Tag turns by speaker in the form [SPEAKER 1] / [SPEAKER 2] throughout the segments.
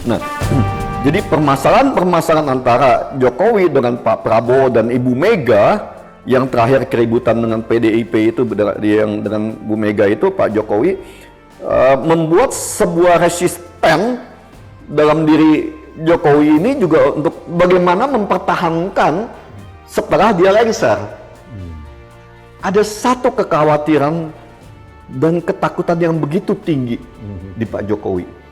[SPEAKER 1] Nah, jadi permasalahan antara Jokowi dengan Pak Prabowo dan Ibu Mega yang terakhir keributan dengan PDIP itu yang dengan Bu Mega itu Pak Jokowi membuat sebuah resisten dalam diri Jokowi ini juga untuk bagaimana mempertahankan setelah dia lengser. Ada satu kekhawatiran dan ketakutan yang begitu tinggi di Pak Jokowi.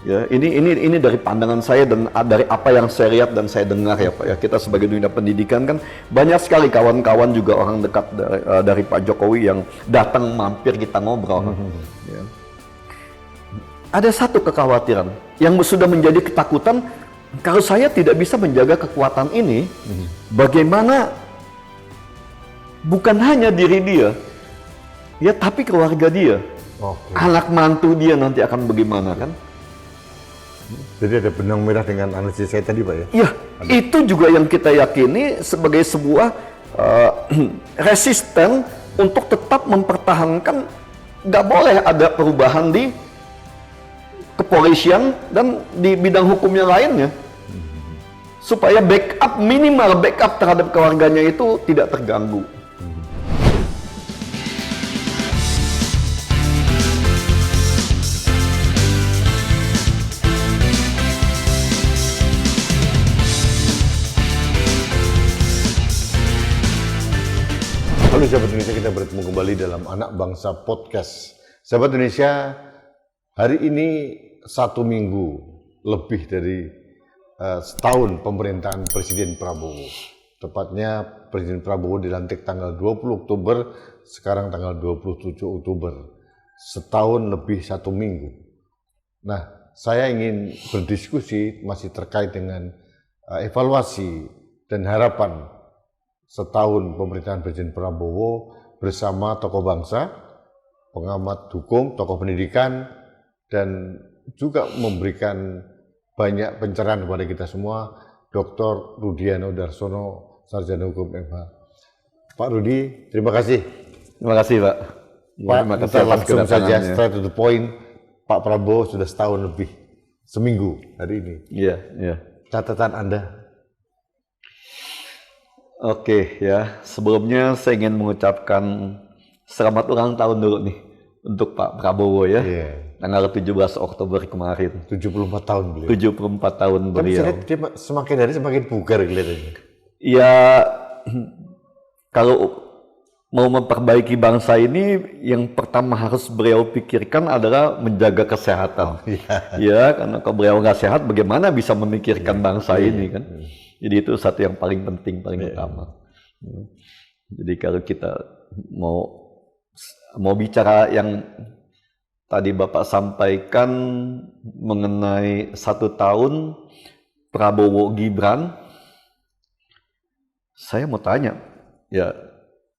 [SPEAKER 1] Ya, ini dari pandangan saya dan dari apa yang saya lihat dan saya dengar ya Pak ya. Kita sebagai dunia pendidikan kan banyak sekali kawan-kawan juga orang dekat dari Pak Jokowi yang datang mampir kita ngobrol. Ya. Ada satu kekhawatiran yang sudah menjadi ketakutan kalau saya tidak bisa menjaga kekuatan ini, bagaimana bukan hanya diri dia, ya tapi keluarga dia, anak mantu dia nanti akan bagaimana kan?
[SPEAKER 2] Jadi ada benang merah dengan analisis saya tadi Pak ya?
[SPEAKER 1] Iya, itu juga yang kita yakini sebagai sebuah resisten untuk tetap mempertahankan, nggak boleh ada perubahan di kepolisian dan di bidang hukumnya lainnya. Supaya minimal backup terhadap keluarganya itu tidak terganggu.
[SPEAKER 2] Halo sahabat Indonesia, kita bertemu kembali dalam Anak Bangsa Podcast. Sahabat Indonesia, hari ini 1 minggu lebih dari setahun pemerintahan Presiden Prabowo. Tepatnya Presiden Prabowo dilantik tanggal 20 Oktober, sekarang tanggal 27 Oktober. Setahun lebih 1 minggu. Nah, saya ingin berdiskusi masih terkait dengan evaluasi dan harapan setahun pemerintahan Presiden Prabowo bersama tokoh bangsa, pengamat hukum, tokoh pendidikan, dan juga memberikan banyak pencerahan kepada kita semua, Dr. Rudiano Darsono, Sarjana Hukum MH. Pak Rudi, terima kasih.
[SPEAKER 1] Terima kasih Pak.
[SPEAKER 2] Pak,
[SPEAKER 1] terima kasih
[SPEAKER 2] kita langsung saja, straight to the point. Pak Prabowo sudah setahun lebih, seminggu hari ini.
[SPEAKER 1] Iya, iya.
[SPEAKER 2] Catatan Anda?
[SPEAKER 1] Oke ya, sebelumnya saya ingin mengucapkan selamat ulang tahun dulu nih untuk Pak Prabowo ya. Tanggal 17 Oktober kemarin.
[SPEAKER 2] 74 tahun beliau.
[SPEAKER 1] 74 tahun beliau.
[SPEAKER 2] Tapi dia semakin hari semakin bugar kelihatannya.
[SPEAKER 1] Ya, kalau mau memperbaiki bangsa ini, yang pertama harus beliau pikirkan adalah menjaga kesehatan. Ya, karena kalau beliau nggak sehat, bagaimana bisa memikirkan bangsa ini kan? Jadi itu satu yang paling penting, paling utama. Jadi kalau kita mau bicara yang tadi Bapak sampaikan mengenai 1 tahun Prabowo Gibran, saya mau tanya ya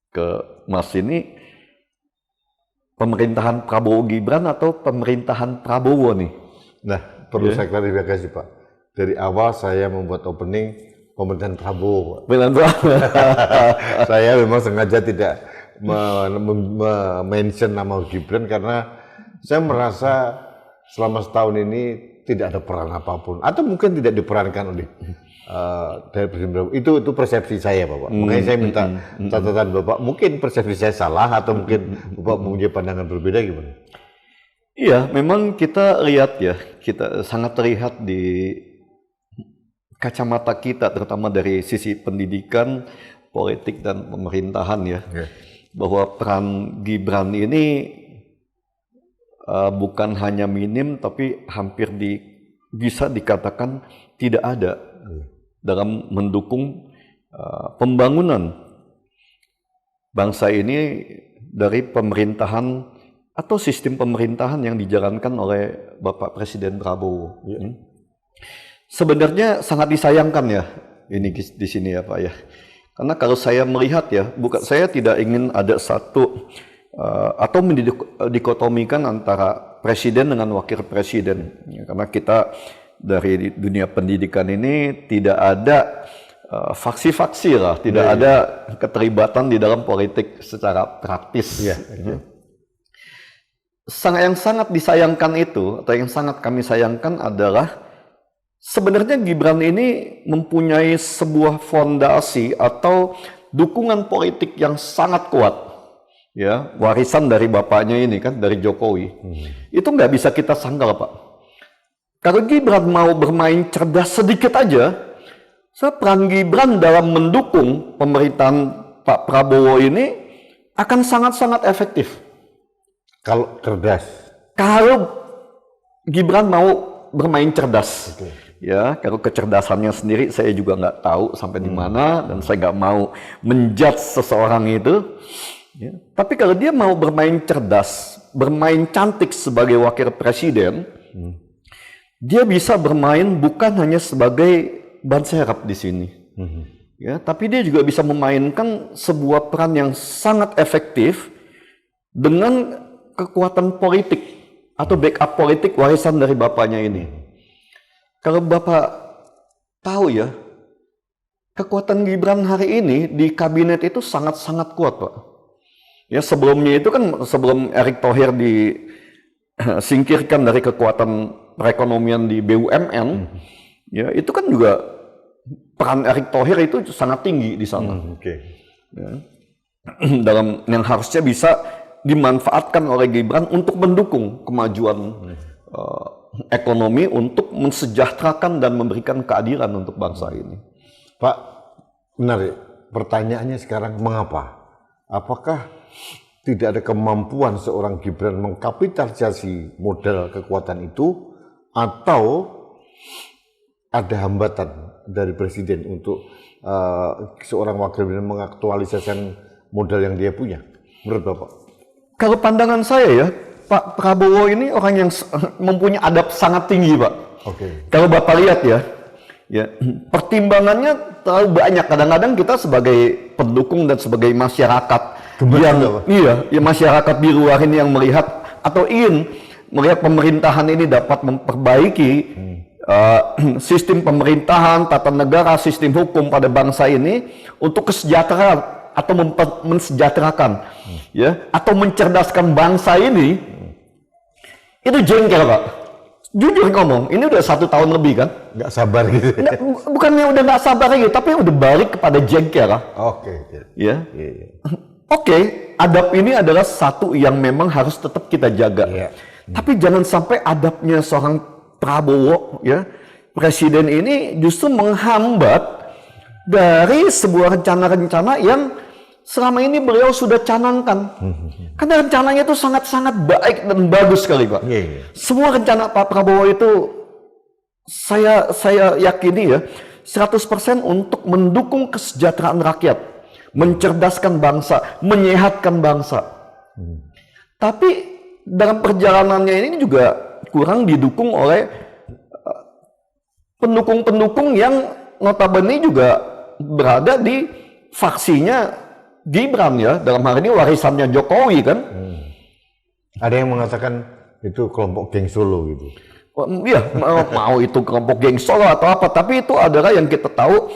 [SPEAKER 1] ke Mas ini, pemerintahan Prabowo Gibran atau pemerintahan Prabowo nih?
[SPEAKER 2] Nah, perlu saya klarifikasi Pak. Dari awal saya membuat opening pemerintahan Prabowo. Saya memang sengaja tidak mention nama Gibran karena saya merasa selama setahun ini tidak ada peran apapun, atau mungkin tidak diperankan oleh dari Presiden Prabowo. Itu persepsi saya Bapak. Makanya saya minta catatan Bapak. Mungkin persepsi saya salah atau mungkin Bapak mempunyai pandangan berbeda, gimana?
[SPEAKER 1] Iya, memang kita lihat ya, kita sangat terlihat di kacamata kita, terutama dari sisi pendidikan, politik, dan pemerintahan ya, bahwa peran Gibran ini bukan hanya minim, tapi hampir bisa dikatakan tidak ada dalam mendukung pembangunan bangsa ini dari pemerintahan atau sistem pemerintahan yang dijalankan oleh Bapak Presiden Prabowo. Sebenarnya sangat disayangkan ya ini di sini ya Pak ya. Karena kalau saya melihat ya, saya tidak ingin ada satu atau mendikotomikan antara presiden dengan wakil presiden. Ya, karena kita dari dunia pendidikan ini tidak ada faksi-faksi lah, tidak ada keterlibatan di dalam politik secara praktis. Yang sangat disayangkan itu, atau yang sangat kami sayangkan adalah sebenarnya Gibran ini mempunyai sebuah fondasi atau dukungan politik yang sangat kuat, ya, warisan dari bapaknya ini kan, dari Jokowi. Itu nggak bisa kita sangkal, Pak. Kalau Gibran mau bermain cerdas sedikit aja, peran Gibran dalam mendukung pemerintahan Pak Prabowo ini akan sangat-sangat efektif.
[SPEAKER 2] Kalau cerdas.
[SPEAKER 1] Kalau Gibran mau bermain cerdas. Ya, kalau kecerdasannya sendiri saya juga nggak tahu sampai di mana, dan saya nggak mau menjudge seseorang itu. Ya. Tapi kalau dia mau bermain cerdas, bermain cantik sebagai wakil presiden, dia bisa bermain bukan hanya sebagai ban serap di sini, ya, tapi dia juga bisa memainkan sebuah peran yang sangat efektif dengan kekuatan politik atau backup politik warisan dari bapaknya ini. Kalau Bapak tahu ya, kekuatan Gibran hari ini di kabinet itu sangat-sangat kuat, Pak. Ya, sebelumnya itu kan, sebelum Erick Thohir disingkirkan dari kekuatan perekonomian di BUMN, ya, itu kan juga peran Erick Thohir itu sangat tinggi di sana. Ya. Dalam yang harusnya bisa dimanfaatkan oleh Gibran untuk mendukung kemajuan ekonomi, untuk mensejahterakan dan memberikan keadilan untuk bangsa ini.
[SPEAKER 2] Pak, menarik. Pertanyaannya sekarang, mengapa? Apakah tidak ada kemampuan seorang Gibran mengkapitalisasi modal kekuatan itu, atau ada hambatan dari Presiden untuk seorang wakil presiden mengaktualisasikan modal yang dia punya? Menurut Bapak?
[SPEAKER 1] Kalau pandangan saya ya, Pak Prabowo ini orang yang mempunyai adab sangat tinggi, Pak. Kalau Bapak lihat ya, pertimbangannya terlalu banyak. Kadang-kadang kita sebagai pendukung dan sebagai masyarakat masyarakat di luar ini yang melihat atau ingin melihat pemerintahan ini dapat memperbaiki sistem pemerintahan, tata negara, sistem hukum pada bangsa ini untuk kesejahteraan atau mensejahterakan, ya, atau mencerdaskan bangsa ini, itu jengkel, Pak. Jujur ngomong, ini udah 1 tahun lebih kan?
[SPEAKER 2] Nggak sabar gitu.
[SPEAKER 1] Bukannya udah nggak sabar lagi, tapi udah balik kepada jengkel. Ya. Oke, adab ini adalah satu yang memang harus tetap kita jaga. Tapi jangan sampai adabnya seorang Prabowo, ya, presiden ini justru menghambat dari sebuah rencana-rencana yang selama ini beliau sudah canangkan. Karena rencananya itu sangat-sangat baik dan bagus sekali, Pak. Semua rencana Pak Prabowo itu saya yakini ya 100% untuk mendukung kesejahteraan rakyat, mencerdaskan bangsa, menyehatkan bangsa. Tapi dalam perjalanannya ini juga kurang didukung oleh pendukung-pendukung yang notabene juga berada di faksinya Gibran, ya, dalam hal ini warisannya Jokowi kan.
[SPEAKER 2] Ada yang mengatakan itu kelompok geng Solo gitu.
[SPEAKER 1] Iya, mau itu kelompok geng Solo atau apa, tapi itu adalah yang kita tahu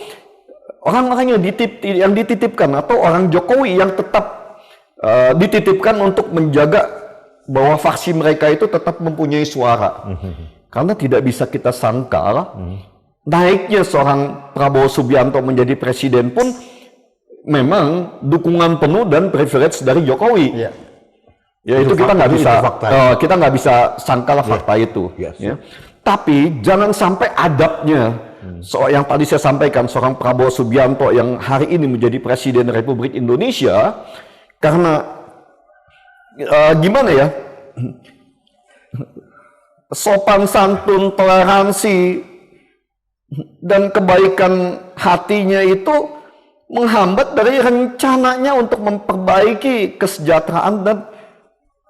[SPEAKER 1] orang-orang yang dititipkan atau orang Jokowi yang tetap dititipkan untuk menjaga bahwa faksi mereka itu tetap mempunyai suara. Karena tidak bisa kita sangkal naiknya seorang Prabowo Subianto menjadi presiden pun memang dukungan penuh dan privilege dari Jokowi. Ya, itu kita nggak bisa sangkal fakta itu. Ya. Tapi jangan sampai adabnya yang tadi saya sampaikan, seorang Prabowo Subianto yang hari ini menjadi presiden Republik Indonesia, karena gimana ya, sopan santun, toleransi dan kebaikan hatinya itu menghambat dari rencananya untuk memperbaiki kesejahteraan dan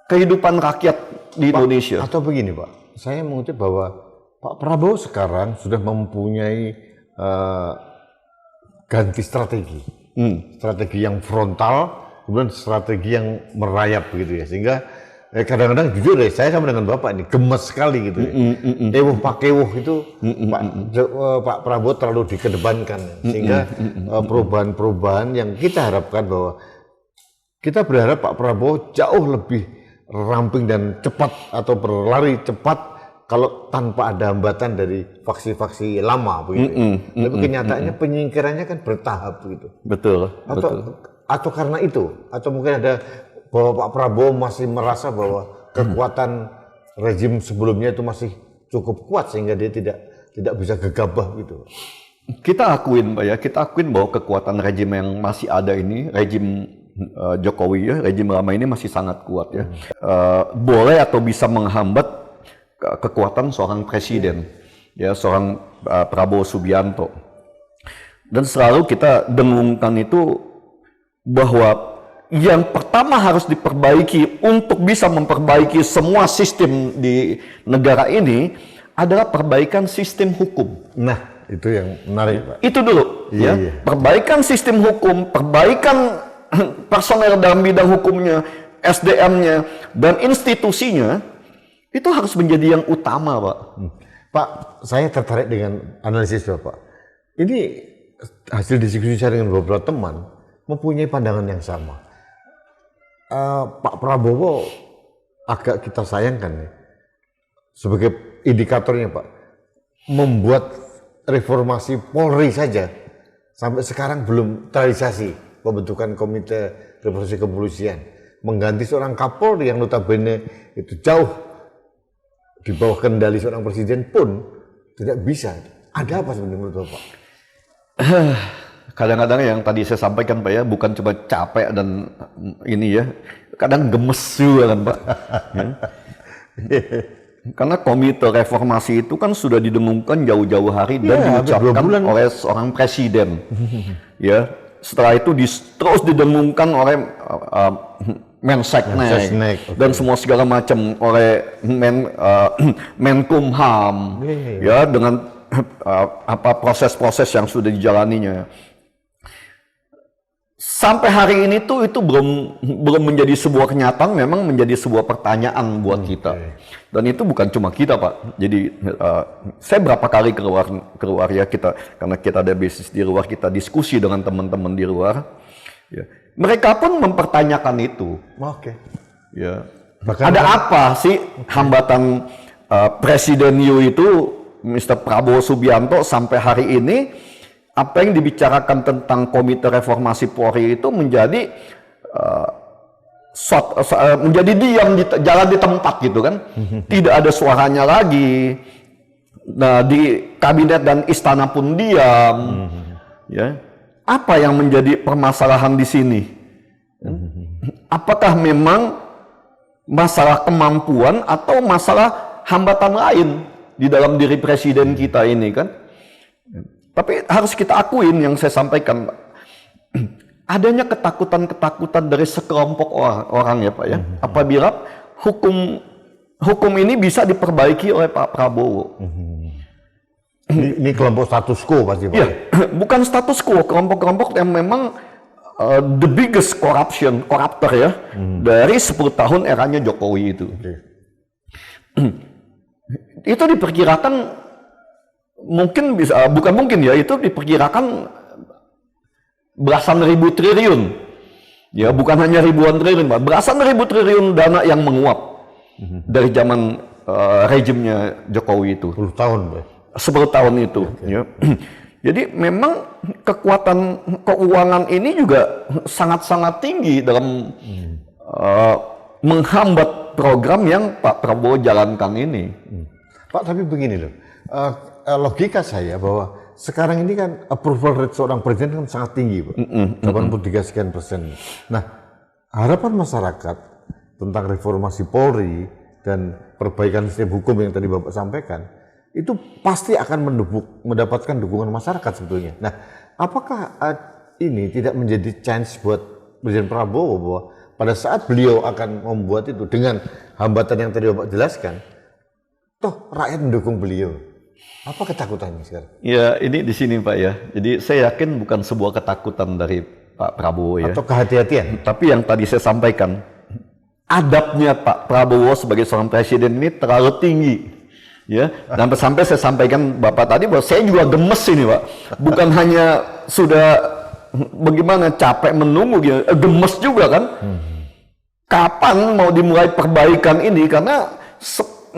[SPEAKER 1] kehidupan rakyat di Indonesia.
[SPEAKER 2] Atau begini, Pak, saya mengutip bahwa Pak Prabowo sekarang sudah mempunyai ganti strategi. Strategi yang frontal, kemudian strategi yang merayap gitu ya, sehingga kadang-kadang jujur deh, saya sama dengan Bapak ini gemes sekali gitu ya. Ewuh pakewuh itu Pak Prabowo terlalu dikedepankan, sehingga perubahan-perubahan yang kita harapkan, bahwa kita berharap Pak Prabowo jauh lebih ramping dan cepat atau berlari cepat kalau tanpa ada hambatan dari faksi-faksi lama begitu. Tapi kenyataannya penyingkirannya kan bertahap begitu.
[SPEAKER 1] Betul.
[SPEAKER 2] Atau karena itu, atau mungkin ada bahwa Pak Prabowo masih merasa bahwa kekuatan rezim sebelumnya itu masih cukup kuat sehingga dia tidak bisa gegabah gitu.
[SPEAKER 1] Kita akuin Pak ya, kita akuin bahwa kekuatan rejim yang masih ada ini, rejim Jokowi ya, rejim lama ini masih sangat kuat ya. Boleh atau bisa menghambat kekuatan seorang presiden, ya seorang Prabowo Subianto. Dan selalu kita dengungkan itu bahwa yang pertama harus diperbaiki untuk bisa memperbaiki semua sistem di negara ini adalah perbaikan sistem hukum.
[SPEAKER 2] Nah, itu yang menarik, Pak.
[SPEAKER 1] Itu dulu,
[SPEAKER 2] Iya,
[SPEAKER 1] ya.
[SPEAKER 2] iya.
[SPEAKER 1] Perbaikan sistem hukum, perbaikan personel dalam bidang hukumnya, SDM-nya, dan institusinya, itu harus menjadi yang utama, Pak.
[SPEAKER 2] Pak, saya tertarik dengan analisis Bapak. Ini hasil diskusi saya dengan beberapa teman, mempunyai pandangan yang sama. Pak Prabowo agak kita sayangkan nih, sebagai indikatornya Pak, membuat reformasi Polri saja sampai sekarang belum terrealisasi pembentukan komite reformasi kepolisian, mengganti seorang Kapolri yang notabene itu jauh di bawah kendali seorang presiden pun tidak bisa. Ada apa sebenarnya menurut Bapak?
[SPEAKER 1] Kadang-kadang yang tadi saya sampaikan Pak ya, bukan cuma capek dan ini ya, kadang gemes juga kan Pak. Ya. Karena komite reformasi itu kan sudah didengungkan jauh-jauh hari dan diucapkan oleh seorang presiden. Ya, setelah itu terus didengungkan oleh Menseknek dan semua segala macam oleh Menkumham. Ya, dengan proses-proses yang sudah dijalaninya. Sampai hari ini tuh itu belum menjadi sebuah kenyataan, memang menjadi sebuah pertanyaan buat kita. Dan itu bukan cuma kita Pak. Jadi saya berapa kali keluar ya kita, karena kita ada bisnis di luar, kita diskusi dengan teman-teman di luar. Ya. Mereka pun mempertanyakan itu. Ya. Ada apa sih hambatan Presiden Yu itu, Mr. Prabowo Subianto sampai hari ini? Apa yang dibicarakan tentang komite reformasi Polri itu menjadi menjadi diam jalan di tempat gitu kan, tidak ada suaranya lagi. Nah, di kabinet dan istana pun diam. Ya, apa yang menjadi permasalahan di sini? Apakah memang masalah kemampuan atau masalah hambatan lain di dalam diri presiden kita ini kan? Tapi harus kita akuin yang saya sampaikan, adanya ketakutan-ketakutan dari sekelompok orang ya Pak ya, apabila hukum ini bisa diperbaiki oleh Pak Prabowo.
[SPEAKER 2] Ini kelompok status quo pasti Pak?
[SPEAKER 1] Ya, bukan status quo, kelompok-kelompok yang memang the biggest koruptor ya, dari 10 tahun eranya Jokowi itu. Itu diperkirakan mungkin bisa, bukan mungkin ya, itu diperkirakan belasan ribu triliun. Ya, bukan hanya ribuan triliun, Pak. Belasan ribu triliun dana yang menguap dari zaman rejimnya Jokowi itu.
[SPEAKER 2] 10 tahun, Pak.
[SPEAKER 1] 10 tahun itu. Ya. Jadi memang kekuatan keuangan ini juga sangat-sangat tinggi dalam menghambat program yang Pak Prabowo jalankan ini.
[SPEAKER 2] Pak, tapi begini loh. Logika saya bahwa sekarang ini kan approval rate seorang presiden kan sangat tinggi, Pak. 83%. Nah, harapan masyarakat tentang reformasi Polri dan perbaikan sistem hukum yang tadi Bapak sampaikan, itu pasti akan mendapatkan dukungan masyarakat sebetulnya. Nah, apakah ini tidak menjadi chance buat Presiden Prabowo bahwa pada saat beliau akan membuat itu dengan hambatan yang tadi Bapak jelaskan, toh rakyat mendukung beliau? Apa ketakutannya sekarang?
[SPEAKER 1] Ya, ini di sini Pak ya. Jadi saya yakin bukan sebuah ketakutan dari Pak Prabowo ya.
[SPEAKER 2] Atau kehati-hatian?
[SPEAKER 1] Tapi yang tadi saya sampaikan, adabnya Pak Prabowo sebagai seorang presiden ini terlalu tinggi. Ya, sampai saya sampaikan Bapak tadi bahwa saya juga gemes ini Pak. Bukan hanya sudah bagaimana capek menunggu gitu, gemes juga kan. Kapan mau dimulai perbaikan ini, karena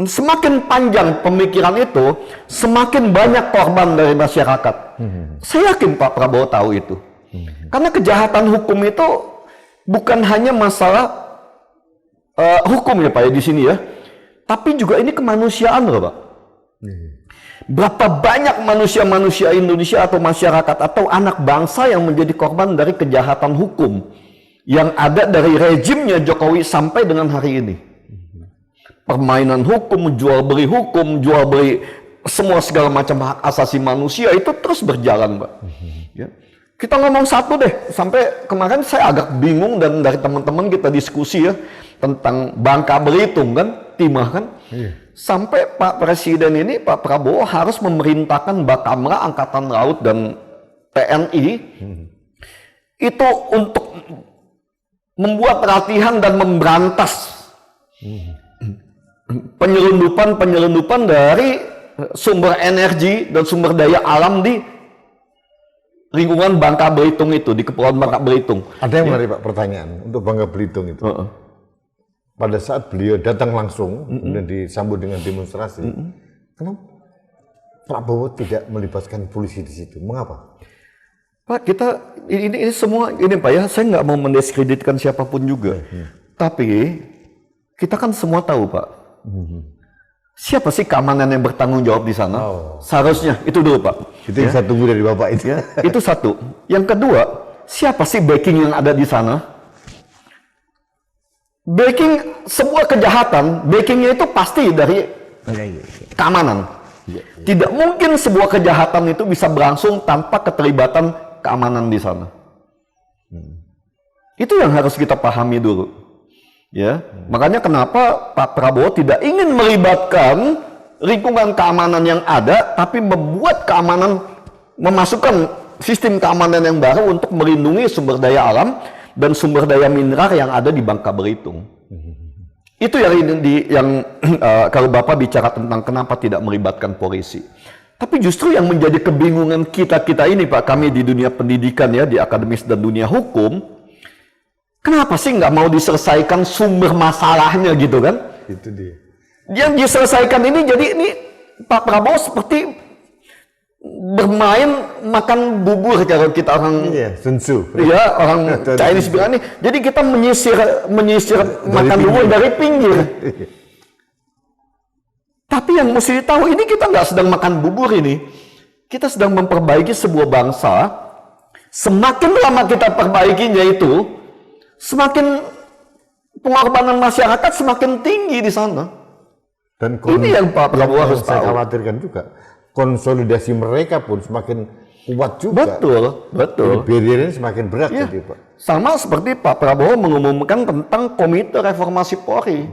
[SPEAKER 1] semakin panjang pemikiran itu, semakin banyak korban dari masyarakat. Saya yakin Pak Prabowo tahu itu. Karena kejahatan hukum itu bukan hanya masalah hukum ya Pak ya di sini ya, tapi juga ini kemanusiaan loh Pak. Berapa banyak manusia-manusia Indonesia atau masyarakat atau anak bangsa yang menjadi korban dari kejahatan hukum yang ada dari rejimnya Jokowi sampai dengan hari ini. Permainan hukum, jual beli semua segala macam hak asasi manusia itu terus berjalan Pak. Ya. Kita ngomong satu deh, sampai kemarin saya agak bingung dan dari teman-teman kita diskusi ya tentang Bangka Belitung kan, timah kan. Sampai Pak Presiden ini, Pak Prabowo harus memerintahkan Bakamla, Angkatan Laut dan TNI itu untuk membuat latihan dan memberantas penyelundupan dari sumber energi dan sumber daya alam di lingkungan Bangka Belitung itu, di Kepulauan Bangka Belitung.
[SPEAKER 2] Ada yang menarik Pak pertanyaan untuk Bangka Belitung itu. Pada saat beliau datang langsung dan disambut dengan demonstrasi, kenapa Prabowo tidak melibatkan polisi di situ? Mengapa?
[SPEAKER 1] Pak, kita ini semua ini Pak ya, saya nggak mau mendiskreditkan siapapun juga. Tapi kita kan semua tahu Pak, siapa sih keamanan yang bertanggung jawab di sana? Seharusnya itu dulu Pak.
[SPEAKER 2] Itu yang saya tunggu dari Bapak itu.
[SPEAKER 1] Ya, itu satu. Yang kedua, siapa sih backing yang ada di sana? Backing sebuah kejahatan, backingnya itu pasti dari keamanan. Tidak mungkin sebuah kejahatan itu bisa berlangsung tanpa keterlibatan keamanan di sana. Itu yang harus kita pahami dulu. Ya, makanya kenapa Pak Prabowo tidak ingin melibatkan lingkungan keamanan yang ada, tapi membuat keamanan, memasukkan sistem keamanan yang baru untuk melindungi sumber daya alam dan sumber daya mineral yang ada di Bangka Belitung. Itu yang kalau Bapak bicara tentang kenapa tidak melibatkan polisi. Tapi justru yang menjadi kebingungan kita ini Pak, kami di dunia pendidikan ya, di akademis dan dunia hukum, kenapa sih nggak mau diselesaikan sumber masalahnya gitu kan?
[SPEAKER 2] Itu dia.
[SPEAKER 1] Yang diselesaikan ini jadi ini Pak Prabowo seperti bermain makan bubur kalau kita orang
[SPEAKER 2] Sun Tzu.
[SPEAKER 1] Iya, orang Chinese bilang nih. Jadi kita menyisir makan bubur dari pinggir. Tapi yang mesti tahu ini kita nggak sedang makan bubur ini. Kita sedang memperbaiki sebuah bangsa. Semakin lama kita perbaikinya itu, semakin pengorbanan masyarakat semakin tinggi di sana.
[SPEAKER 2] Dan
[SPEAKER 1] ini yang Pak Prabowo harus
[SPEAKER 2] saya
[SPEAKER 1] tahu.
[SPEAKER 2] khawatirkan juga. Konsolidasi mereka pun semakin kuat juga.
[SPEAKER 1] Betul.
[SPEAKER 2] Jadi barriernya semakin berat
[SPEAKER 1] Ya,
[SPEAKER 2] jadi Pak.
[SPEAKER 1] sama seperti Pak Prabowo mengumumkan tentang Komite Reformasi Polri.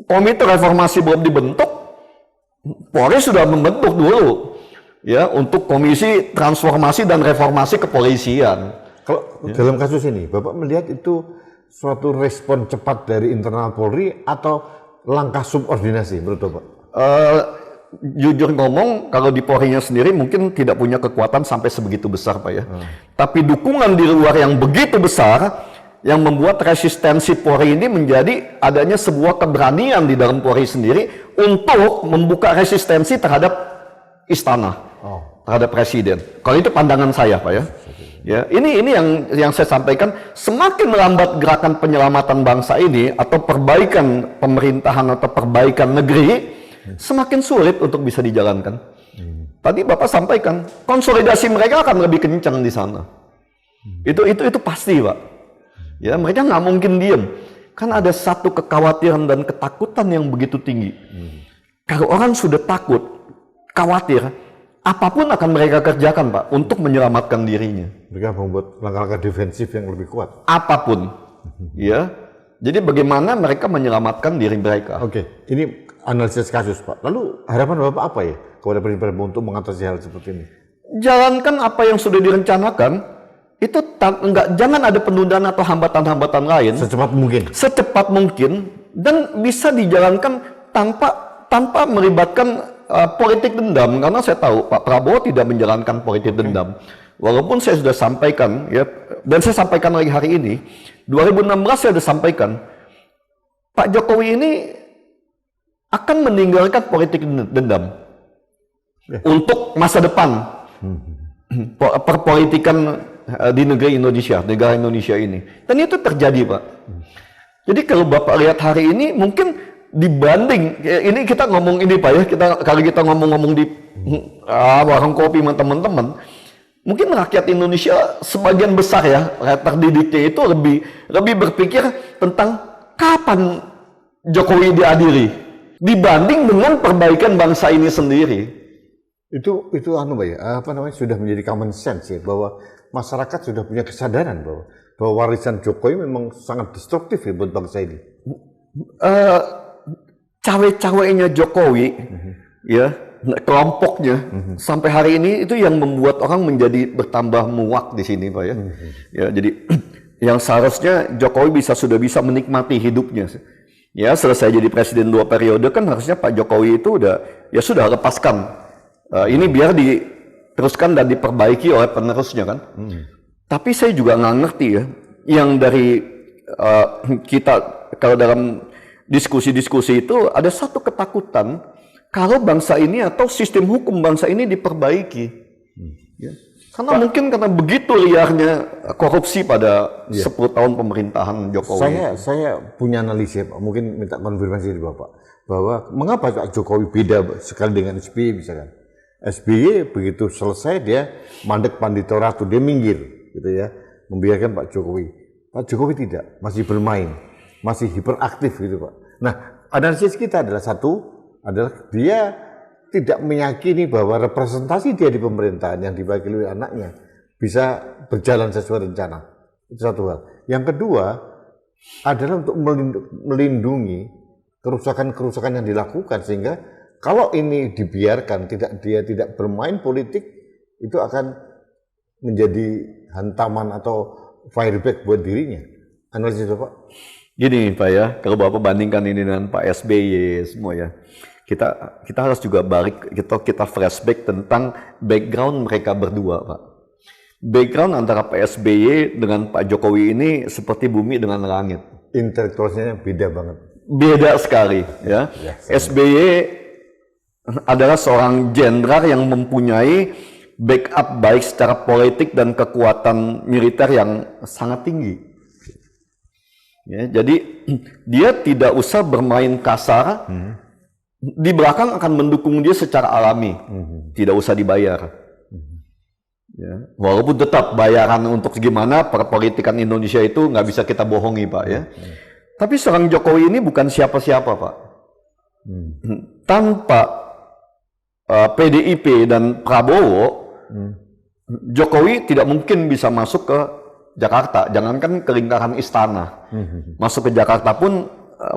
[SPEAKER 1] Komite Reformasi belum dibentuk, Polri sudah membentuk dulu ya untuk Komisi Transformasi dan Reformasi Kepolisian.
[SPEAKER 2] Kalau dalam kasus ini, Bapak melihat itu suatu respon cepat dari internal Polri atau langkah subordinasi menurut Bapak?
[SPEAKER 1] Jujur ngomong, kalau di Polri-nya sendiri mungkin tidak punya kekuatan sampai sebegitu besar Pak ya. Tapi dukungan di luar yang begitu besar, yang membuat resistensi Polri ini menjadi adanya sebuah keberanian di dalam Polri sendiri untuk membuka resistensi terhadap istana, terhadap presiden. Kalau itu pandangan saya Pak ya. Ya, ini yang saya sampaikan, semakin melambat gerakan penyelamatan bangsa ini atau perbaikan pemerintahan atau perbaikan negeri, semakin sulit untuk bisa dijalankan. Tadi Bapak sampaikan, konsolidasi mereka akan lebih kencang di sana. Itu pasti Pak. Ya, mereka nggak mungkin diem. Kan ada satu kekhawatiran dan ketakutan yang begitu tinggi. Kalau orang sudah takut, khawatir, apapun akan mereka kerjakan Pak untuk menyelamatkan dirinya.
[SPEAKER 2] Mereka membuat langkah-langkah defensif yang lebih kuat.
[SPEAKER 1] Apapun, ya. Jadi bagaimana mereka menyelamatkan diri mereka?
[SPEAKER 2] Oke, ini analisis kasus Pak. Lalu harapan Bapak apa ya kepada Presiden untuk mengatasi hal seperti ini?
[SPEAKER 1] Jalankan apa yang sudah direncanakan. Itu jangan ada penundaan atau hambatan-hambatan lain. Secepat mungkin dan bisa dijalankan tanpa melibatkan politik dendam, karena saya tahu Pak Prabowo tidak menjalankan politik dendam. Walaupun saya sudah sampaikan ya, dan saya sampaikan lagi hari ini, 2016 saya sudah sampaikan, Pak Jokowi ini akan meninggalkan politik dendam untuk masa depan perpolitikan di negeri Indonesia, negara Indonesia ini. Dan itu terjadi, Pak. Jadi kalau Bapak lihat hari ini mungkin dibanding ini kita ngomong ini Pak ya, kalau kita ngomong-ngomong di warung kopi sama teman-teman, mungkin rakyat Indonesia sebagian besar ya, rakyat terdidiknya itu lebih berpikir tentang kapan Jokowi diadili dibanding dengan perbaikan bangsa ini sendiri.
[SPEAKER 2] Itu anu Pak ya, apa namanya, sudah menjadi common sense ya, bahwa masyarakat sudah punya kesadaran bahwa warisan Jokowi memang sangat destruktif ya buat bangsa ini.
[SPEAKER 1] Cawe-cawenya Jokowi ya, kelompoknya sampai hari ini itu yang membuat orang menjadi bertambah muak di sini Pak ya. Ya, jadi yang seharusnya Jokowi sudah bisa menikmati hidupnya. Ya, selesai jadi presiden 2 periode kan harusnya Pak Jokowi itu sudah lepaskan. Ini biar diteruskan dan diperbaiki oleh penerusnya kan. Tapi saya juga nggak ngerti ya, yang dari kita kalau dalam diskusi-diskusi itu ada satu ketakutan kalau bangsa ini atau sistem hukum bangsa ini diperbaiki. Ya. Karena mungkin karena begitu liarnya korupsi pada 10 tahun pemerintahan Jokowi.
[SPEAKER 2] Saya punya analisis, mungkin minta konfirmasi dari Bapak, bahwa mengapa Pak Jokowi beda sekali dengan SBY misalkan. SBY begitu selesai dia mandek Pandito Ratu, dia minggir gitu ya, membiarkan Pak Jokowi. Pak Jokowi tidak, masih bermain, masih hiperaktif gitu Pak. Nah, analisis kita adalah dia tidak meyakini bahwa representasi dia di pemerintahan yang diwakili oleh anaknya bisa berjalan sesuai rencana. Itu satu hal. Yang kedua adalah untuk melindungi kerusakan-kerusakan yang dilakukan, sehingga kalau ini dibiarkan, dia tidak bermain politik, itu akan menjadi hantaman atau fireback buat dirinya. Analisis Bapak?
[SPEAKER 1] Gini Pak ya, kalau Bapak bandingkan ini dengan Pak SBY semua ya, kita harus juga kita flashback tentang background mereka berdua Pak. Background antara Pak SBY dengan Pak Jokowi ini seperti bumi dengan langit.
[SPEAKER 2] Intelektualnya beda banget.
[SPEAKER 1] Beda sekali ya. SBY adalah seorang jenderal yang mempunyai backup baik secara politik dan kekuatan militer yang sangat tinggi. Ya, jadi dia tidak usah bermain kasar, di belakang akan mendukung dia secara alami, tidak usah dibayar. Ya, walaupun tetap bayaran untuk gimana perpolitikan Indonesia itu nggak bisa kita bohongi Pak ya. Tapi seorang Jokowi ini bukan siapa-siapa Pak. Tanpa PDIP dan Prabowo, Jokowi tidak mungkin bisa masuk ke Jakarta. Jangankan ke lingkaran istana, masuk ke Jakarta pun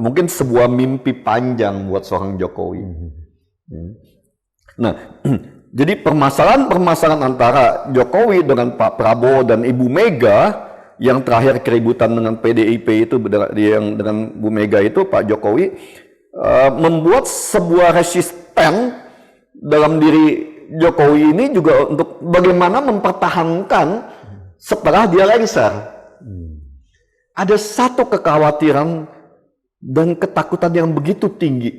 [SPEAKER 1] mungkin sebuah mimpi panjang buat seorang Jokowi. Nah, jadi permasalahan antara Jokowi dengan Pak Prabowo dan Ibu Mega, yang terakhir keributan dengan PDIP itu yang dengan Bu Mega itu Pak Jokowi membuat sebuah resisten dalam diri Jokowi ini juga untuk bagaimana mempertahankan setelah dia lengser. Ada satu kekhawatiran dan ketakutan yang begitu tinggi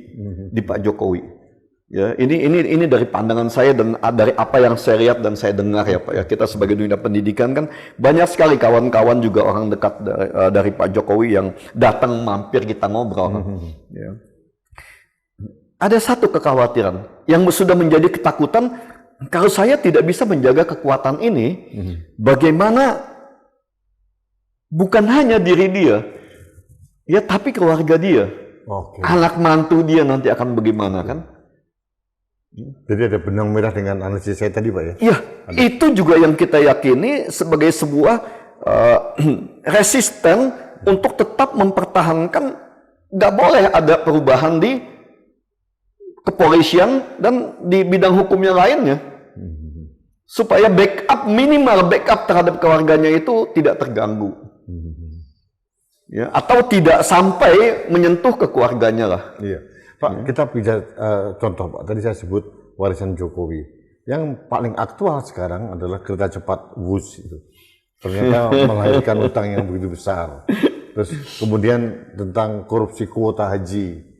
[SPEAKER 1] di Pak Jokowi. Ya, ini dari pandangan saya dan dari apa yang saya lihat dan saya dengar ya Pak ya. Kita sebagai dunia pendidikan kan banyak sekali kawan-kawan juga orang dekat dari Pak Jokowi yang datang mampir kita ngobrol. Ya. Ada satu kekhawatiran yang sudah menjadi ketakutan, kalau saya tidak bisa menjaga kekuatan ini, bagaimana bukan hanya diri dia, ya tapi keluarga dia, anak mantu dia nanti akan bagaimana kan?
[SPEAKER 2] Jadi ada benang merah dengan analisis saya tadi Pak ya?
[SPEAKER 1] Iya, itu juga yang kita yakini sebagai sebuah resisten untuk tetap mempertahankan, nggak boleh ada perubahan di kepolisian dan di bidang hukumnya lainnya, supaya minimal backup terhadap keluarganya itu tidak terganggu, ya, atau tidak sampai menyentuh ke keluarganya lah.
[SPEAKER 2] Iya, Pak, kita bicara contoh Pak. Tadi saya sebut warisan Jokowi. Yang paling aktual sekarang adalah kereta cepat Wus itu. Ternyata melahirkan utang yang begitu besar. Terus kemudian tentang korupsi kuota haji.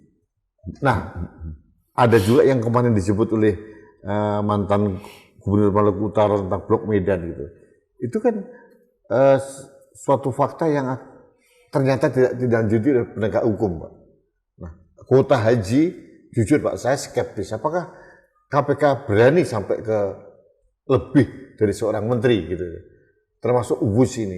[SPEAKER 2] Nah, ada juga yang kemarin disebut oleh mantan Gubernur Maluku Utara tentang Blok Medan gitu. Itu kan suatu fakta yang ternyata tidak dilanjuti oleh penegak hukum, Pak. Nah, kuota haji, jujur Pak, saya skeptis. Apakah KPK berani sampai ke lebih dari seorang menteri gitu, termasuk Wus ini?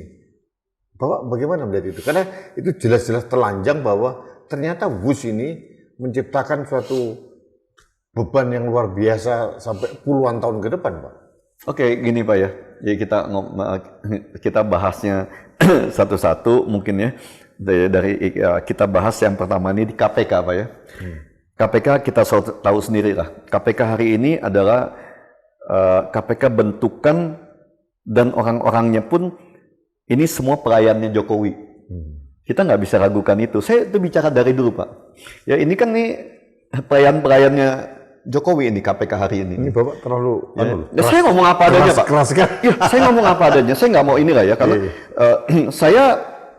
[SPEAKER 2] Bapak bagaimana melihat itu? Karena itu jelas-jelas telanjang bahwa ternyata Wus ini menciptakan suatu beban yang luar biasa sampai puluhan tahun ke depan, Pak.
[SPEAKER 1] Oke, gini Pak ya. Jadi kita bahasnya satu-satu mungkin ya. Kita bahas yang pertama ini di KPK Pak ya. KPK kita tahu sendiri lah. KPK hari ini adalah KPK bentukan dan orang-orangnya pun ini semua pelayannya Jokowi. Kita nggak bisa ragukan itu. Saya itu bicara dari dulu Pak. Ya ini kan nih pelayan-pelayannya Jokowi ini KPK hari ini.
[SPEAKER 2] Ini Bapak terlalu
[SPEAKER 1] keras, saya ngomong apa adanya Pak.
[SPEAKER 2] Keras kan?
[SPEAKER 1] Ya, saya ngomong apa adanya. Saya nggak mau ini lah ya karena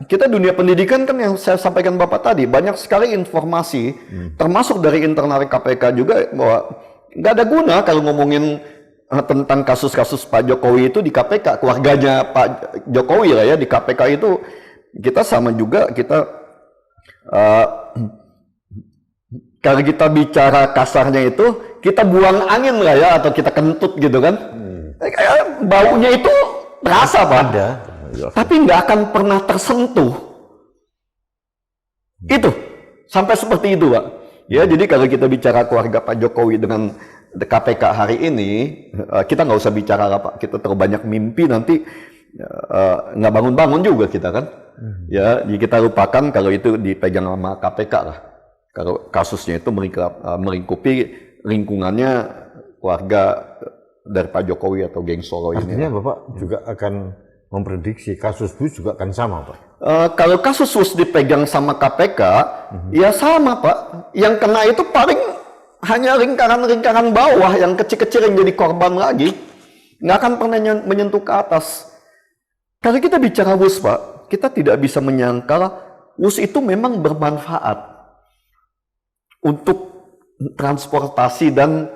[SPEAKER 1] kita dunia pendidikan kan yang saya sampaikan Bapak tadi banyak sekali informasi termasuk dari internal KPK juga bahwa nggak ada guna kalau ngomongin tentang kasus-kasus Pak Jokowi itu di KPK, keluarganya Pak Jokowi lah ya di KPK itu kita sama juga kita kalau kita bicara kasarnya itu kita buang angin lah ya atau kita kentut gitu kan, baunya itu terasa Pak, tapi nggak akan pernah tersentuh itu sampai seperti itu Pak. Ya jadi kalau kita bicara keluarga Pak Jokowi dengan KPK hari ini kita nggak usah bicara apa, kita terlalu banyak mimpi nanti nggak bangun-bangun juga kita kan. Ya, jadi kita lupakan kalau itu dipegang sama KPK lah. Kalau kasusnya itu melingkupi lingkungannya keluarga dari Pak Jokowi atau geng Solo ini.
[SPEAKER 2] Artinya Bapak juga akan memprediksi kasus Wus juga akan sama Pak?
[SPEAKER 1] Kalau kasus Wus dipegang sama KPK, ya sama Pak. Yang kena itu paling hanya lingkaran-lingkaran bawah yang kecil-kecil yang jadi korban lagi, nggak akan pernah menyentuh ke atas. Kalau kita bicara Wus Pak, kita tidak bisa menyangkal Wus itu memang bermanfaat untuk transportasi dan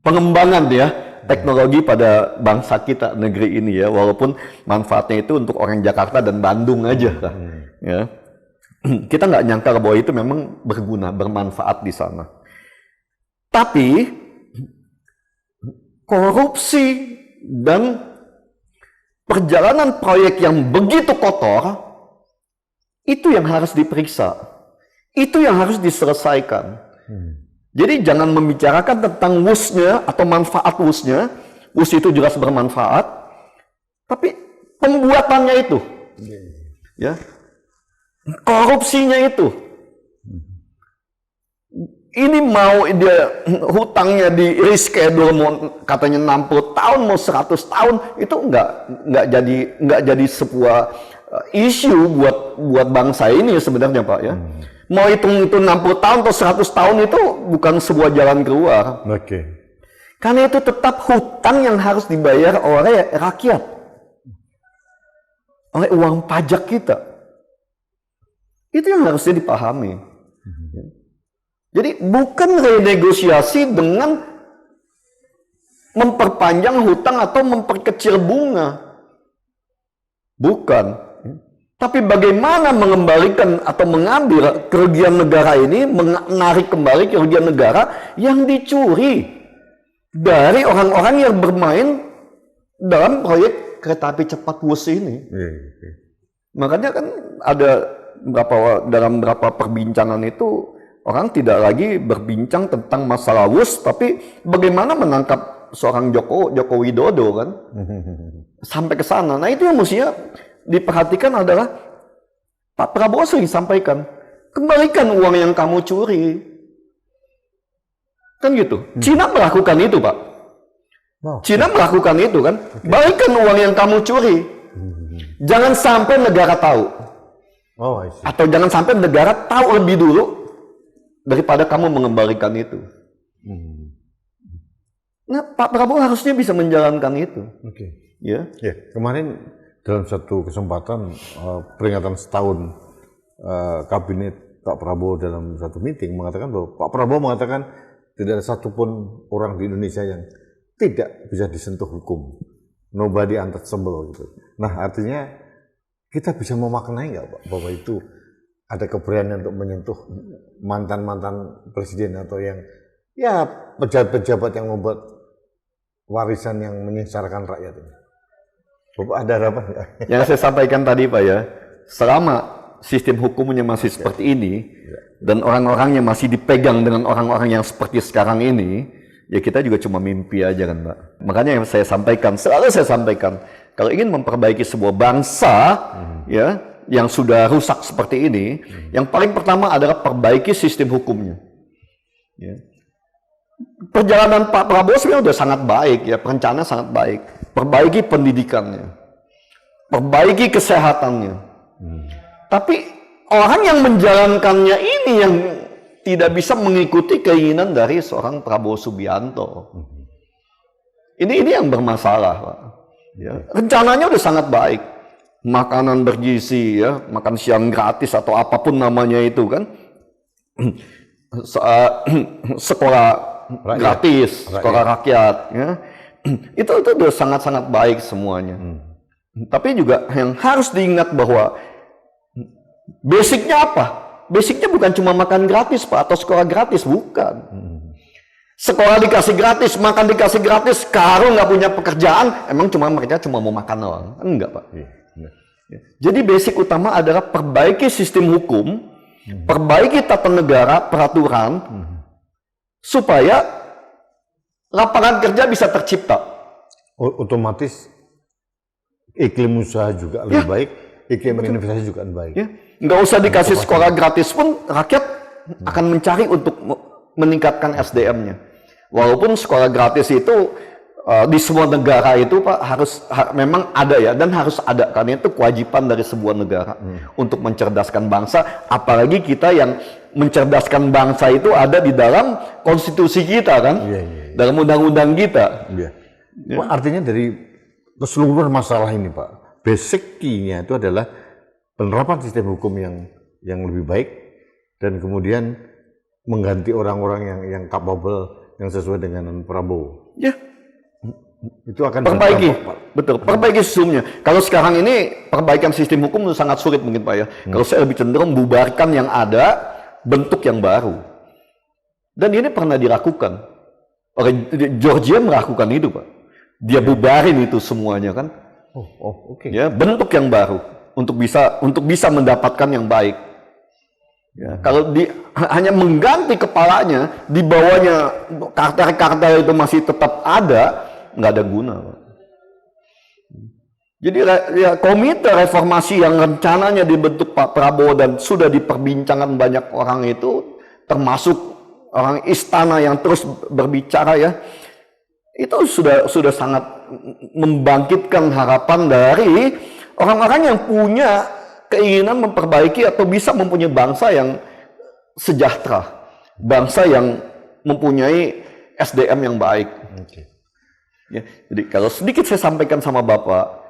[SPEAKER 1] pengembangan ya teknologi pada bangsa kita, negeri ini ya, walaupun manfaatnya itu untuk orang Jakarta dan Bandung aja lah, ya. Kita nggak nyangka bahwa itu memang berguna, bermanfaat di sana. Tapi korupsi dan perjalanan proyek yang begitu kotor itu yang harus diperiksa, itu yang harus diselesaikan. Jadi jangan membicarakan tentang Wusnya atau manfaat Wusnya. Wus itu jelas bermanfaat, tapi pembuatannya itu, ya. Korupsinya itu, ini mau dia hutangnya di reschedule katanya 60 tahun mau 100 tahun itu nggak jadi sebuah isu buat bangsa ini sebenarnya Pak ya. Mau hitung itu 60 tahun atau 100 tahun itu bukan sebuah jalan keluar.
[SPEAKER 2] Oke.
[SPEAKER 1] Karena itu tetap hutang yang harus dibayar oleh rakyat, oleh uang pajak kita. Itu yang harusnya dipahami. Jadi bukan renegosiasi dengan memperpanjang hutang atau memperkecil bunga. Bukan. Tapi bagaimana mengembalikan atau mengambil kerugian negara ini, menarik kembali kerugian negara yang dicuri dari orang-orang yang bermain dalam proyek kereta api cepat Wus ini. Makanya kan ada dalam beberapa perbincangan itu orang tidak lagi berbincang tentang masalah Wus, tapi bagaimana menangkap seorang Joko Widodo kan, sampai ke sana. Nah itu yang mestinya diperhatikan adalah Pak Prabowo sering sampaikan, kembalikan uang yang kamu curi, kan gitu. Cina melakukan itu Pak. Cina melakukan itu kan, balikan uang yang kamu curi, jangan sampai negara tahu. Atau jangan sampai negara tahu lebih dulu daripada kamu mengembalikan itu. Nah, Pak Prabowo harusnya bisa menjalankan itu. Ya.
[SPEAKER 2] Kemarin dalam satu kesempatan peringatan setahun kabinet Pak Prabowo dalam satu meeting mengatakan bahwa Pak Prabowo mengatakan tidak ada satupun orang di Indonesia yang tidak bisa disentuh hukum. Nobody untouchable gitu. Nah artinya kita bisa memaknai nggak Pak bahwa itu ada keberanian untuk menyentuh mantan-mantan presiden atau yang ya pejabat-pejabat yang membuat warisan yang menyengsarakan rakyat ini. Bapak ada harapan nggak?
[SPEAKER 1] Yang saya sampaikan tadi Pak ya, selama sistem hukumnya masih seperti ini dan orang-orangnya masih dipegang dengan orang-orang yang seperti sekarang ini, ya kita juga cuma mimpi aja kan Pak. Makanya yang saya sampaikan, selalu saya sampaikan, kalau ingin memperbaiki sebuah bangsa ya yang sudah rusak seperti ini, yang paling pertama adalah perbaiki sistem hukumnya. Ya. Perjalanan Pak Prabowo sebenarnya sudah sangat baik ya, perencanaan sangat baik. Perbaiki pendidikannya, perbaiki kesehatannya. Tapi orang yang menjalankannya ini yang tidak bisa mengikuti keinginan dari seorang Prabowo Subianto. Ini yang bermasalah, Pak. Ya. Rencananya udah sangat baik. Makanan bergizi, ya, makan siang gratis atau apapun namanya itu kan, sekolah gratis, sekolah rakyat, ya. Itu udah sangat-sangat baik semuanya. Tapi juga yang harus diingat bahwa basicnya apa? Basicnya bukan cuma makan gratis Pak, atau sekolah gratis, bukan. Sekolah dikasih gratis, makan dikasih gratis, kalau nggak punya pekerjaan, emang mereka cuma mau makan doang? Enggak Pak. Jadi basic utama adalah perbaiki sistem hukum, perbaiki tata negara, peraturan, supaya lapangan kerja bisa tercipta.
[SPEAKER 2] Otomatis iklim usaha juga lebih baik, iklim investasi juga lebih baik.
[SPEAKER 1] Ya. Nggak usah dikasih sekolah gratis pun, rakyat akan mencari untuk meningkatkan SDM-nya. Walaupun sekolah gratis itu di semua negara itu Pak memang ada ya, dan harus ada karena itu kewajiban dari sebuah negara untuk mencerdaskan bangsa, apalagi kita yang mencerdaskan bangsa itu ada di dalam konstitusi kita kan, dalam undang-undang kita.
[SPEAKER 2] Pak, artinya dari keseluruhan masalah ini Pak, basic key-nya itu adalah penerapan sistem hukum yang lebih baik dan kemudian mengganti orang-orang yang capable, yang sesuai dengan Prabowo.
[SPEAKER 1] Ya.
[SPEAKER 2] Itu akan
[SPEAKER 1] perbaiki, betul, perbaiki sistemnya. Kalau sekarang ini perbaikan sistem hukum itu sangat sulit mungkin Pak ya. Kalau saya lebih cenderung bubarkan yang ada, bentuk yang baru. Dan ini pernah dilakukan. Georgia melakukan itu Pak. Dia bubarin itu semuanya kan.
[SPEAKER 2] Oke.
[SPEAKER 1] Ya, bentuk yang baru untuk bisa mendapatkan yang baik. Ya, kalau hanya mengganti kepalanya, di bawahnya kartel-kartel itu masih tetap ada, nggak ada guna. Jadi ya, komite reformasi yang rencananya dibentuk Pak Prabowo dan sudah diperbincangkan banyak orang itu, termasuk orang istana yang terus berbicara ya, itu sudah sangat membangkitkan harapan dari orang-orang yang punya keinginan memperbaiki atau bisa mempunyai bangsa yang sejahtera, bangsa yang mempunyai SDM yang baik. Ya, jadi kalau sedikit saya sampaikan sama Bapak,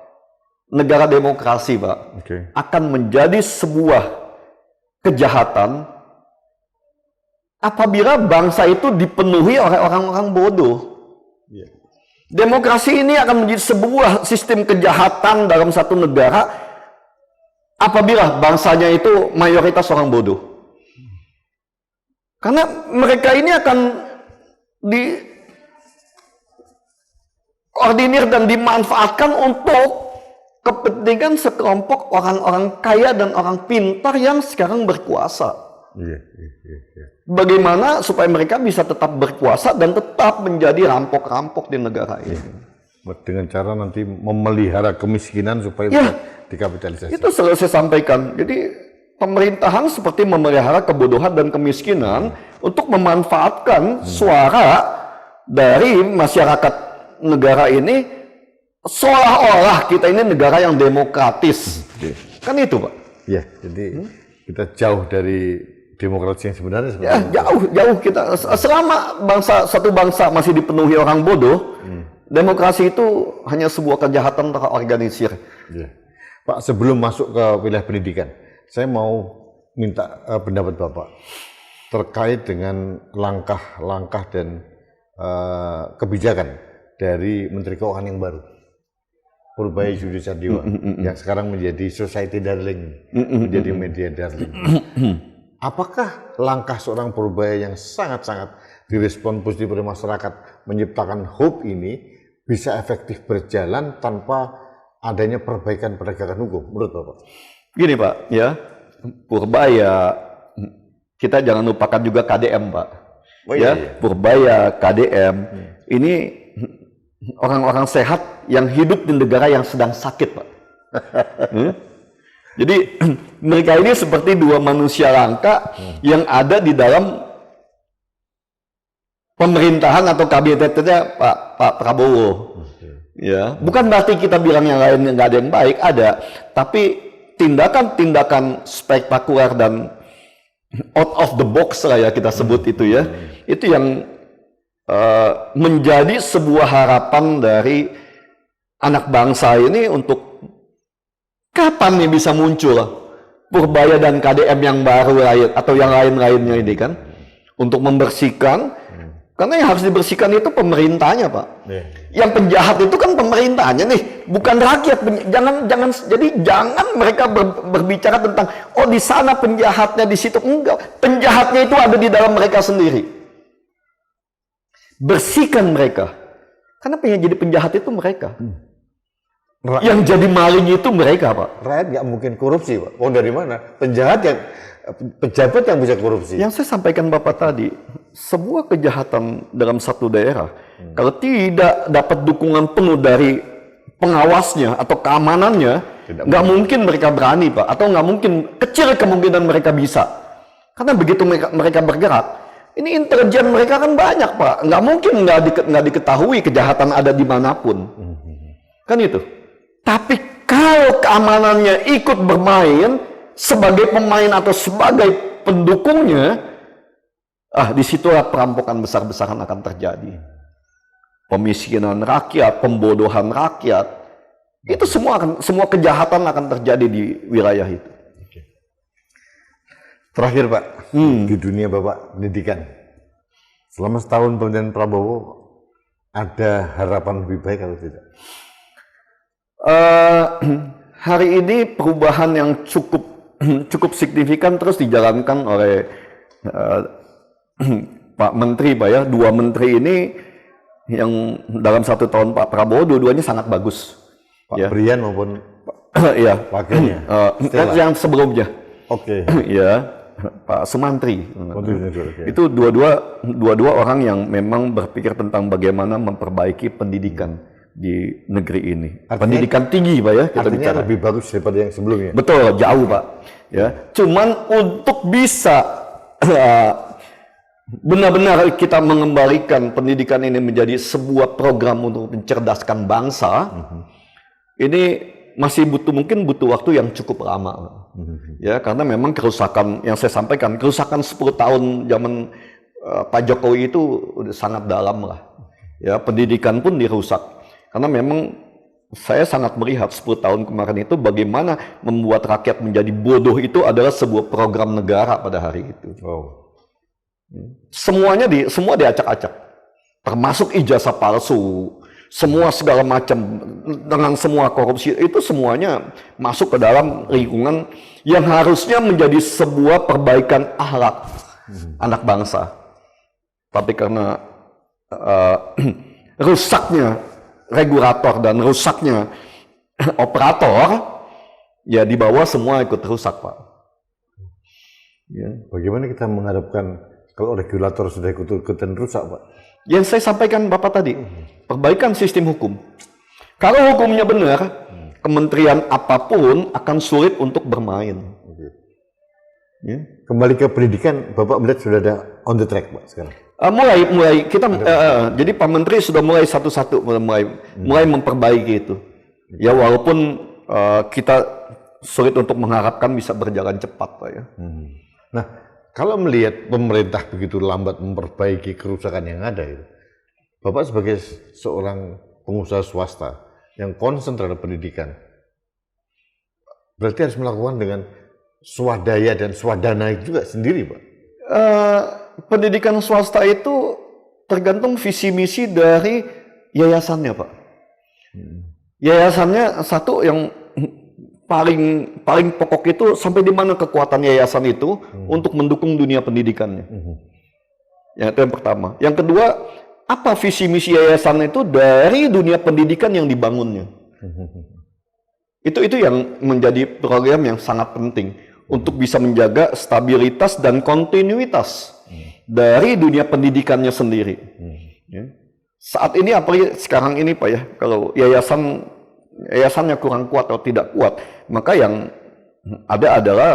[SPEAKER 1] negara demokrasi Pak akan menjadi sebuah kejahatan apabila bangsa itu dipenuhi oleh orang-orang bodoh. Demokrasi ini akan menjadi sebuah sistem kejahatan dalam satu negara apabila bangsanya itu mayoritas orang bodoh. Karena mereka ini akan koordinir dan dimanfaatkan untuk kepentingan sekelompok orang-orang kaya dan orang pintar yang sekarang berkuasa. Bagaimana supaya mereka bisa tetap berkuasa dan tetap menjadi rampok-rampok di negara ini.
[SPEAKER 2] Dengan cara nanti memelihara kemiskinan supaya bisa dikapitalisasi. Itu
[SPEAKER 1] selalu saya sampaikan. Jadi pemerintahan seperti memelihara kebodohan dan kemiskinan untuk memanfaatkan suara dari masyarakat negara ini seolah-olah kita ini negara yang demokratis. Kan itu Pak.
[SPEAKER 2] Ya, jadi kita jauh dari demokrasi yang sebenarnya.
[SPEAKER 1] Ya, jauh kita. Selama satu bangsa masih dipenuhi orang bodoh, demokrasi itu hanya sebuah kejahatan terorganisir.
[SPEAKER 2] Pak, sebelum masuk ke wilayah pendidikan, saya mau minta pendapat Bapak terkait dengan langkah-langkah dan kebijakan dari Menteri Keuangan yang baru, Purbaya Sudi Sadewa, yang sekarang menjadi society darling, menjadi media darling. Apakah langkah seorang Purbaya yang sangat-sangat direspon positif oleh masyarakat menciptakan hope ini bisa efektif berjalan tanpa adanya perbaikan penegakan hukum menurut Bapak?
[SPEAKER 1] Gini Pak, ya, Purbaya, kita jangan lupakan juga KDM Pak.
[SPEAKER 2] Oh, iya, iya.
[SPEAKER 1] Purbaya, KDM, ini orang-orang sehat yang hidup di negara yang sedang sakit Pak. Jadi mereka ini seperti dua manusia langka yang ada di dalam pemerintahan atau kabinetnya Pak Prabowo. Ya, bukan berarti kita bilang yang lain nggak ada yang baik, ada, tapi tindakan-tindakan spektakuler dan out of the box lah ya kita sebut itu ya, itu yang menjadi sebuah harapan dari anak bangsa ini untuk kapan nih bisa muncul Purbaya dan KDM yang baru atau yang lain-lainnya ini kan, untuk membersihkan. Karena yang harus dibersihkan itu pemerintahnya Pak. Yang penjahat itu kan pemerintahnya nih, bukan rakyat. Jangan mereka berbicara tentang di sana penjahatnya, di situ enggak. Penjahatnya itu ada di dalam mereka sendiri. Bersihkan mereka. Karena yang jadi penjahat itu mereka. Yang jadi maling itu mereka Pak.
[SPEAKER 2] Rakyat nggak mungkin korupsi Pak. Dari mana? Pejabat yang bisa korupsi.
[SPEAKER 1] Yang saya sampaikan Bapak tadi, sebuah kejahatan dalam satu daerah, kalau tidak dapat dukungan penuh dari pengawasnya atau keamanannya, nggak mungkin mereka berani Pak, atau nggak mungkin, kecil kemungkinan mereka bisa. Karena begitu mereka bergerak, ini intelijen mereka kan banyak Pak, nggak mungkin nggak diketahui kejahatan ada dimanapun, kan itu. Tapi kalau keamanannya ikut bermain sebagai pemain atau sebagai pendukungnya, disitulah perampokan besar-besaran akan terjadi. Pemiskinan rakyat, pembodohan rakyat, itu semua kejahatan akan terjadi di wilayah itu.
[SPEAKER 2] Terakhir Pak, di dunia Bapak pendidikan, selama setahun pemerintahan Prabowo, ada harapan lebih baik atau tidak?
[SPEAKER 1] Hari ini perubahan yang cukup signifikan terus dijalankan oleh Pak Menteri Pak ya, dua menteri ini yang dalam 1 tahun Pak Prabowo dua-duanya sangat bagus.
[SPEAKER 2] Pak Brian maupun
[SPEAKER 1] ya,
[SPEAKER 2] wakilnya.
[SPEAKER 1] Yang sebelumnya.
[SPEAKER 2] Oke.
[SPEAKER 1] Ya, Pak Sumantri. Itu dua-dua orang yang memang berpikir tentang bagaimana memperbaiki pendidikan di negeri ini. Pendidikan tinggi Pak ya, kita bicara.
[SPEAKER 2] Lebih bagus daripada yang sebelumnya.
[SPEAKER 1] Betul, jauh Pak. Ya, cuman untuk bisa benar-benar kita mengembalikan pendidikan ini menjadi sebuah program untuk mencerdaskan bangsa, ini masih mungkin butuh waktu yang cukup lama. Ya, karena memang kerusakan yang saya sampaikan, kerusakan 10 tahun zaman Pak Jokowi itu udah sangat dalam lah. Ya, pendidikan pun dirusak. Karena memang saya sangat melihat 10 tahun kemarin itu bagaimana membuat rakyat menjadi bodoh itu adalah sebuah program negara pada hari itu. Semua diacak-acak, termasuk ijazah palsu, semua segala macam dengan semua korupsi itu semuanya masuk ke dalam lingkungan yang harusnya menjadi sebuah perbaikan akhlak anak bangsa. Tapi karena rusaknya regulator dan rusaknya operator, ya di bawah semua ikut rusak Pak. Ya.
[SPEAKER 2] Bagaimana kita mengharapkan kalau regulator sudah ikutan rusak Pak?
[SPEAKER 1] Yang saya sampaikan Bapak tadi, perbaikan sistem hukum. Kalau hukumnya benar, kementerian apapun akan sulit untuk bermain. Ya.
[SPEAKER 2] Kembali ke pendidikan, Bapak melihat sudah ada on the track Pak sekarang?
[SPEAKER 1] Mulai kita jadi Pak Menteri sudah mulai satu-satu mulai memperbaiki itu. Ya walaupun kita sulit untuk mengharapkan bisa berjalan cepat Pak ya.
[SPEAKER 2] Nah, kalau melihat pemerintah begitu lambat memperbaiki kerusakan yang ada itu, Bapak sebagai seorang pengusaha swasta yang concern terhadap pendidikan, berarti harus melakukan dengan swadaya dan swadana juga sendiri, Pak?
[SPEAKER 1] Pendidikan swasta itu tergantung visi misi dari yayasannya, Pak. Yayasannya satu yang paling pokok itu sampai di mana kekuatan yayasan itu untuk mendukung dunia pendidikannya. Ya, itu yang pertama. Yang kedua, apa visi misi yayasan itu dari dunia pendidikan yang dibangunnya. Itu yang menjadi program yang sangat penting untuk bisa menjaga stabilitas dan kontinuitas dari dunia pendidikannya sendiri. Ya. Saat ini apalagi sekarang ini, Pak, ya, kalau yayasannya kurang kuat atau tidak kuat, maka yang ada adalah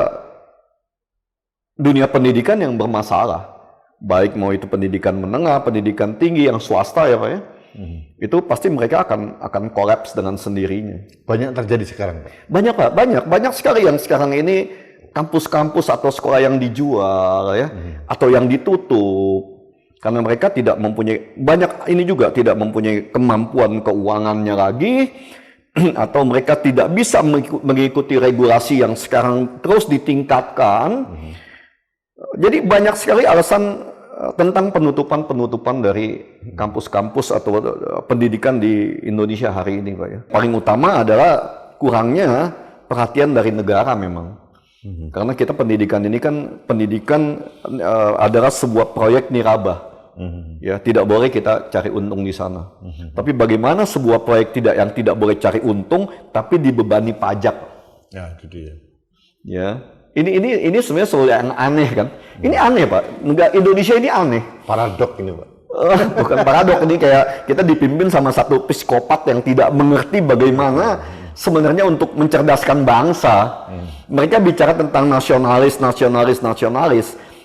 [SPEAKER 1] dunia pendidikan yang bermasalah. Baik mau itu pendidikan menengah, pendidikan tinggi yang swasta ya, Pak, ya. Itu pasti mereka akan kolaps dengan sendirinya.
[SPEAKER 2] Banyak terjadi sekarang, Pak?
[SPEAKER 1] Banyak, Pak, banyak sekali yang sekarang ini kampus-kampus atau sekolah yang dijual ya, atau yang ditutup karena mereka tidak mempunyai, banyak ini juga tidak mempunyai kemampuan keuangannya lagi, atau mereka tidak bisa mengikuti regulasi yang sekarang terus ditingkatkan. Jadi banyak sekali alasan tentang penutupan dari kampus-kampus atau pendidikan di Indonesia hari ini, Pak, ya. Paling utama adalah kurangnya perhatian dari negara memang. Karena kita pendidikan ini kan adalah sebuah proyek niraba. Ya, tidak boleh kita cari untung di sana. Tapi bagaimana sebuah proyek yang tidak boleh cari untung tapi dibebani pajak?
[SPEAKER 2] Ya, itu dia.
[SPEAKER 1] Ya. Ini sebenarnya sesuatu yang aneh kan. Ini aneh, Pak. Negara Indonesia ini aneh.
[SPEAKER 2] Paradok ini, Pak.
[SPEAKER 1] Bukan paradok, ini kayak kita dipimpin sama satu psikopat yang tidak mengerti bagaimana sebenarnya untuk mencerdaskan bangsa. Mereka bicara tentang nasionalis.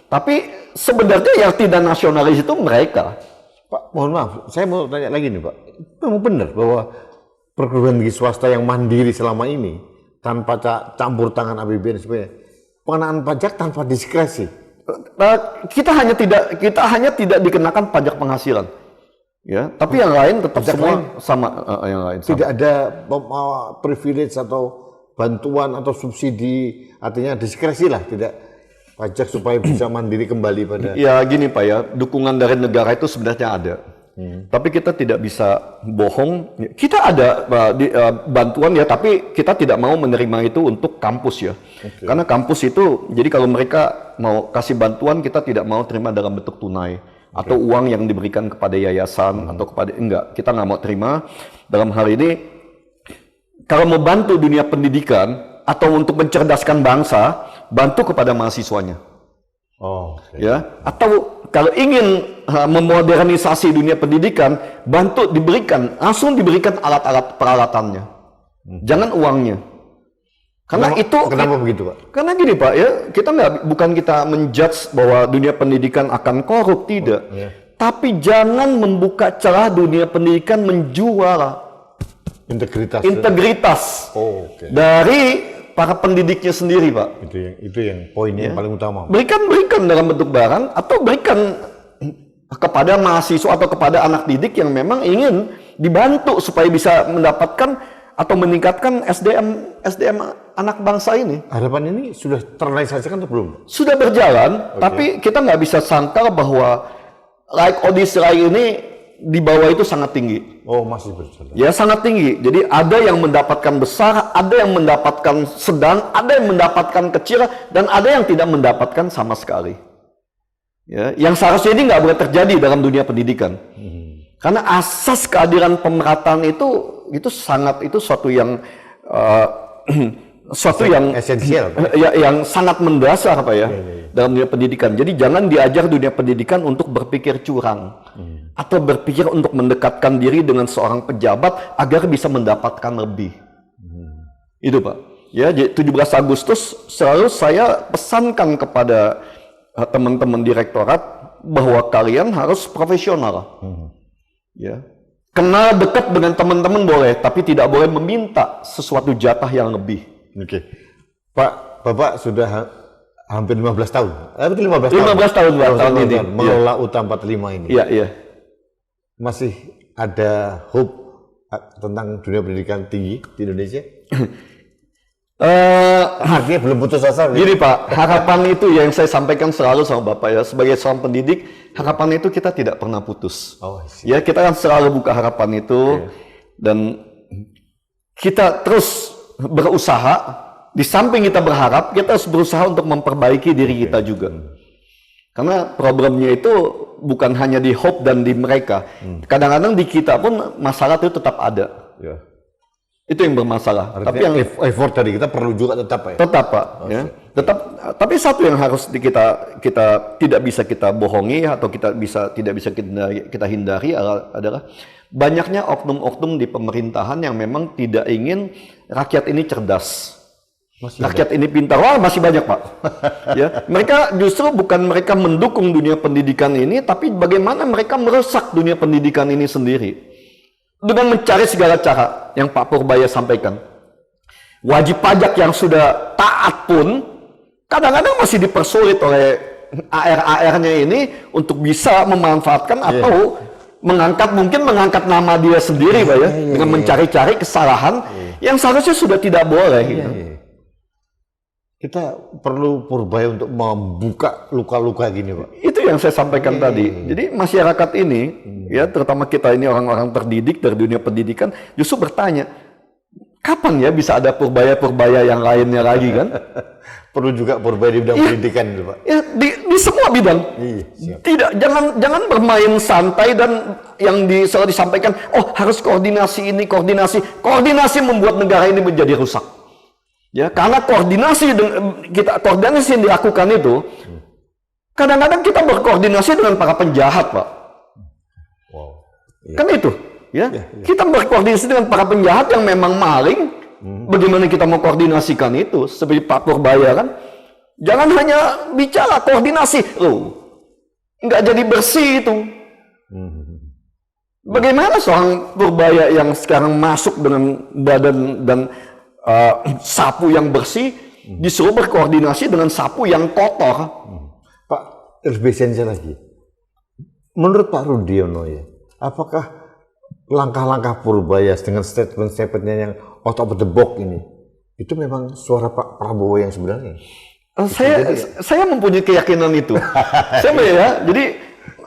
[SPEAKER 1] Tapi sebenarnya yang tidak nasionalis itu mereka.
[SPEAKER 2] Pak, mohon maaf, saya mau tanya lagi nih, Pak. Memang benar bahwa perguruan tinggi swasta yang mandiri selama ini tanpa campur tangan APBN sebenarnya pengenaan pajak tanpa diskresi.
[SPEAKER 1] Kita hanya tidak dikenakan pajak penghasilan. Ya, tapi yang lain tetap
[SPEAKER 2] pajak
[SPEAKER 1] semua
[SPEAKER 2] lain
[SPEAKER 1] sama, yang lain sama.
[SPEAKER 2] Tidak ada privilege atau bantuan atau subsidi, artinya diskresi lah, tidak pajak supaya bisa mandiri kembali pada.
[SPEAKER 1] Ya gini, Pak, ya, dukungan dari negara itu sebenarnya ada. Tapi kita tidak bisa bohong. Kita ada bantuan ya, tapi kita tidak mau menerima itu untuk kampus ya. Karena kampus itu, jadi kalau mereka mau kasih bantuan, kita tidak mau terima dalam bentuk tunai. Atau uang yang diberikan kepada yayasan atau kepada, enggak, kita nggak mau terima. Dalam hal ini, kalau mau bantu dunia pendidikan atau untuk mencerdaskan bangsa, bantu kepada mahasiswanya. Ya, atau kalau ingin memodernisasi dunia pendidikan, langsung diberikan alat-alat peralatannya. Jangan uangnya. Karena
[SPEAKER 2] kenapa begitu, Pak?
[SPEAKER 1] Karena gini, Pak, ya, bukan kita menjudge bahwa dunia pendidikan akan korup, tidak. Tapi jangan membuka celah dunia pendidikan menjual integritas dari para pendidiknya sendiri, Pak.
[SPEAKER 2] Itu yang poin yang paling utama.
[SPEAKER 1] Berikan dalam bentuk barang atau berikan kepada mahasiswa atau kepada anak didik yang memang ingin dibantu supaya bisa mendapatkan atau meningkatkan SDM anak bangsa ini.
[SPEAKER 2] Harapan ini sudah terrealisasikan atau belum?
[SPEAKER 1] Sudah berjalan, tapi kita nggak bisa sangkal bahwa like Odyssey ini di bawah itu sangat tinggi.
[SPEAKER 2] Oh, masih berjalan.
[SPEAKER 1] Ya, sangat tinggi. Jadi ada yang mendapatkan besar, ada yang mendapatkan sedang, ada yang mendapatkan kecil, dan ada yang tidak mendapatkan sama sekali. Ya, yang seharusnya ini nggak boleh terjadi dalam dunia pendidikan. Karena asas keadilan pemerataan itu suatu yang
[SPEAKER 2] esensial,
[SPEAKER 1] yang sangat mendasar, Pak, ya, dalam dunia pendidikan. Jadi jangan diajar dunia pendidikan untuk berpikir curang atau berpikir untuk mendekatkan diri dengan seorang pejabat agar bisa mendapatkan lebih. Itu, Pak. Ya, 17 Agustus selalu saya pesankan kepada teman-teman direktorat bahwa kalian harus profesional. Ya. Kenal dekat dengan teman-teman boleh, tapi tidak boleh meminta sesuatu jatah yang lebih.
[SPEAKER 2] Pak, Bapak sudah hampir 15 tahun.
[SPEAKER 1] 15 tahun ini
[SPEAKER 2] mengelola UTA 45 ini.
[SPEAKER 1] Iya.
[SPEAKER 2] Masih ada hope tentang dunia pendidikan tinggi di Indonesia? Artinya belum putus asa.
[SPEAKER 1] Gini Pak, harapan itu yang saya sampaikan selalu sama Bapak ya, sebagai seorang pendidik, harapan itu kita tidak pernah putus.
[SPEAKER 2] Oh,
[SPEAKER 1] ya, kita kan selalu buka harapan itu, dan kita terus berusaha, di samping kita berharap, kita harus berusaha untuk memperbaiki diri kita juga. Karena problemnya itu bukan hanya di hope dan di mereka, kadang-kadang di kita pun masalah itu tetap ada.
[SPEAKER 2] Ya.
[SPEAKER 1] Itu yang bermasalah.
[SPEAKER 2] Artinya
[SPEAKER 1] tapi yang
[SPEAKER 2] effort dari kita perlu juga tetap ya.
[SPEAKER 1] tetap Pak, ya. Tetap. Tapi satu yang harus kita tidak bisa kita bohongi atau tidak bisa kita hindari adalah banyaknya oknum-oknum di pemerintahan yang memang tidak ingin rakyat ini cerdas. Rakyat ini pintar. Wah, masih banyak Pak. Ya, mereka justru bukan mereka mendukung dunia pendidikan ini, tapi bagaimana mereka merusak dunia pendidikan ini sendiri. Dengan mencari segala cara yang Pak Purbaya sampaikan. Wajib pajak yang sudah taat pun kadang-kadang masih dipersulit oleh AR-AR-nya ini untuk bisa memanfaatkan atau mengangkat nama dia sendiri Pak ya, dengan mencari-cari kesalahan yang seharusnya sudah tidak boleh. Gitu.
[SPEAKER 2] Kita perlu Purbaya untuk membuka luka-luka gini Pak. Itu
[SPEAKER 1] yang saya sampaikan tadi. Jadi masyarakat ini, ya terutama kita ini orang-orang terdidik dari dunia pendidikan, justru bertanya, kapan ya bisa ada Purbaya-Purbaya yang lainnya lagi kan?
[SPEAKER 2] Perlu juga Purbaya di bidang pendidikan, Pak.
[SPEAKER 1] Ya, di semua bidang. Tidak, jangan bermain santai dan yang selalu disampaikan, oh harus koordinasi ini, koordinasi membuat negara ini menjadi rusak. Ya, karena koordinasi yang dilakukan itu. Kadang-kadang kita berkoordinasi dengan para penjahat, Pak.
[SPEAKER 2] Wow.
[SPEAKER 1] Kan itu, ya. Kita berkoordinasi dengan para penjahat yang memang maling. Bagaimana kita mau koordinasikan itu? Seperti Pak Purbaya kan. Jangan hanya bicara koordinasi. Loh, nggak jadi bersih itu. Bagaimana seorang Purbaya yang sekarang masuk dengan badan dan sapu yang bersih, disuruh berkoordinasi dengan sapu yang kotor?
[SPEAKER 2] Pak, lebih esensial lagi. Menurut Pak Rudiono ya, apakah langkah-langkah Purbaya dengan statement-statementnya yang out of the box ini, itu memang suara Pak Prabowo yang sebenarnya?
[SPEAKER 1] Saya mempunyai keyakinan itu. Jadi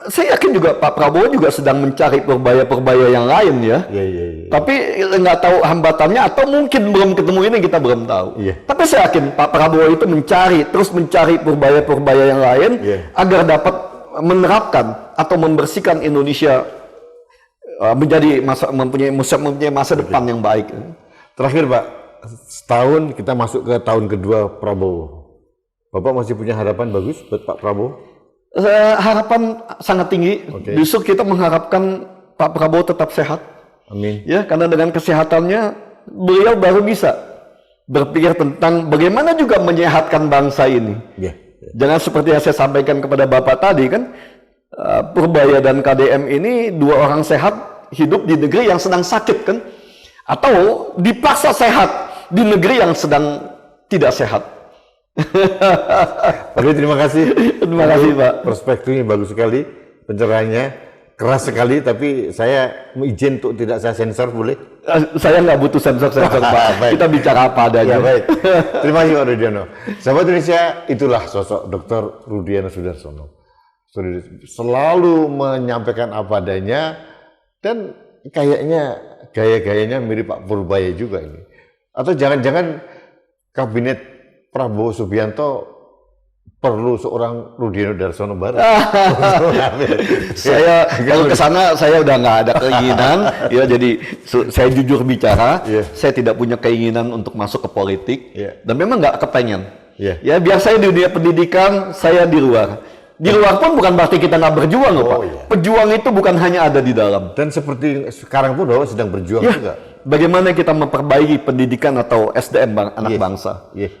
[SPEAKER 1] saya yakin juga Pak Prabowo juga sedang mencari Purbaya-Purbaya yang lain ya. Tapi nggak tahu hambatannya atau mungkin belum ketemu ini, kita belum tahu. Tapi saya yakin Pak Prabowo itu terus mencari Purbaya-Purbaya yang lain agar dapat menerapkan atau membersihkan Indonesia mempunyai masa depan yang baik.
[SPEAKER 2] Terakhir Pak, setahun kita masuk ke tahun kedua Prabowo. Bapak masih punya harapan bagus buat Pak Prabowo?
[SPEAKER 1] Harapan sangat tinggi. Justru kita mengharapkan Pak Prabowo tetap sehat.
[SPEAKER 2] Amin.
[SPEAKER 1] Ya, karena dengan kesehatannya beliau baru bisa berpikir tentang bagaimana juga menyehatkan bangsa ini. Jangan seperti yang saya sampaikan kepada Bapak tadi kan, Purbaya dan KDM ini dua orang sehat hidup di negeri yang sedang sakit kan, atau dipaksa sehat di negeri yang sedang tidak sehat.
[SPEAKER 2] Oke, terima kasih.
[SPEAKER 1] Terima kasih Pak.
[SPEAKER 2] Perspektifnya bagus sekali, pencerahannya keras sekali, tapi saya izin untuk tidak saya sensor, boleh?
[SPEAKER 1] Saya nggak butuh sensor Pak. Kita bicara apa adanya.
[SPEAKER 2] Baik. Terima kasih Pak Rudiono. Sahabat Indonesia, itulah sosok Dr. Rudiono Sudarsono. Selalu menyampaikan apa adanya, dan kayaknya gaya-gayanya mirip Pak Purbaya juga ini. Atau jangan-jangan kabinet Prabowo Subianto perlu seorang Rudiono Darsono baru.
[SPEAKER 1] Saya kalau ke sana saya udah nggak ada keinginan, ya, jadi saya jujur bicara, saya tidak punya keinginan untuk masuk ke politik, dan memang nggak kepengen. Ya, biar saya di dunia pendidikan, saya di luar. Di luar pun bukan berarti kita nggak berjuang, Pak. Pejuang itu bukan hanya ada di dalam.
[SPEAKER 2] Dan seperti sekarang pun Bapak sedang berjuang juga.
[SPEAKER 1] Bagaimana kita memperbaiki pendidikan atau SDM anak bangsa. Ya,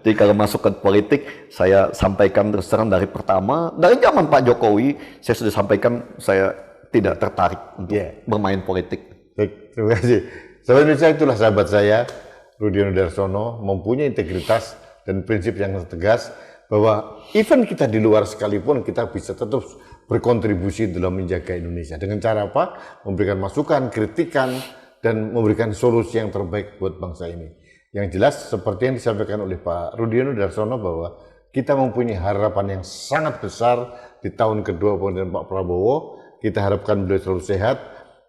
[SPEAKER 1] jadi kalau masuk ke politik, saya sampaikan terus terang dari pertama, dari zaman Pak Jokowi, saya sudah sampaikan saya tidak tertarik untuk bermain politik.
[SPEAKER 2] Baik, terima kasih. Sahabat Indonesia, itulah sahabat saya, Rudiono Darsono, mempunyai integritas dan prinsip yang tegas, bahwa even kita di luar sekalipun kita bisa tetap berkontribusi dalam menjaga Indonesia. Dengan cara apa? Memberikan masukan, kritikan, dan memberikan solusi yang terbaik buat bangsa ini. Yang jelas seperti yang disampaikan oleh Pak Rudiono Darsono bahwa kita mempunyai harapan yang sangat besar di tahun kedua pemerintahan Pak Prabowo. Kita harapkan beliau selalu sehat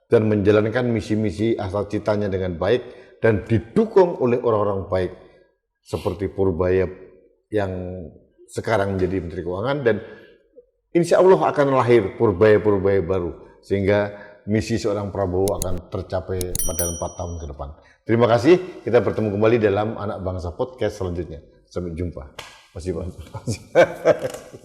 [SPEAKER 2] dan menjalankan misi-misi asal citanya dengan baik dan didukung oleh orang-orang baik seperti Purbaya yang sekarang menjadi Menteri Keuangan, dan insya Allah akan lahir Purbaya-Purbaya baru sehingga misi seorang Prabowo akan tercapai pada 4 tahun ke depan. Terima kasih, kita bertemu kembali dalam Anak Bangsa Podcast selanjutnya. Sampai jumpa. Masih Pak.